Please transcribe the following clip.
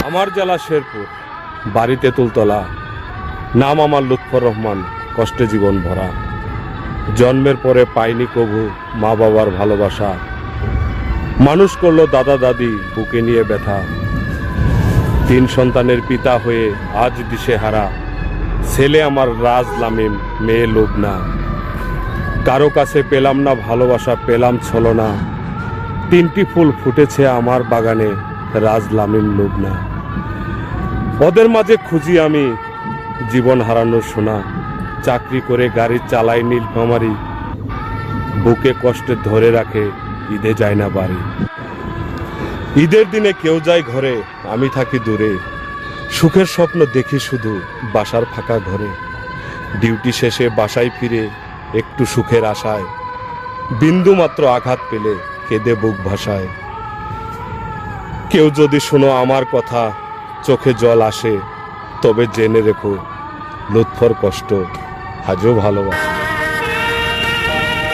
আমার জেলা শেরপুর, বাড়ি তেঁতুলতলা। নাম আমার লুৎফর রহমান। কষ্টে জীবন ভরা। জন্মের পরে পাইনি কভু মা বাবার ভালোবাসা। মানুষ করলো দাদা দাদি বুকে নিয়ে ব্যথা। 3 সন্তানের পিতা হয়ে আজ দিশেহারা। ছেলে আমার রাজ লামিম, মেয়ে লুবনা। কারো কাছে পেলাম না ভালোবাসা, পেলাম ছলনা। 3টি ফুল ফুটেছে আমার বাগানে, রাজ লামিম লুবনা। ওদের মাঝে খুঁজি আমি জীবন হারানোর সোনা। চাকরি করে গাড়ি চালাই নীলফামারি। বুকে কষ্টে ধরে রাখে, ঈদে যায় না বাড়ি। ঈদের দিনে কেউ যায় ঘরে, আমি থাকি দূরে। সুখের স্বপ্ন দেখি শুধু বাসার ফাঁকা ঘরে। ডিউটি শেষে বাসায় ফিরে একটু সুখের আশায়। বিন্দু মাত্র আঘাত পেলে কেঁদে বুক ভাসায়। কেউ যদি শোনো আমার কথা, চোখে জল আসে, তবে জেনে রেখো লুৎফর কষ্ট আজও ভালোবাসে।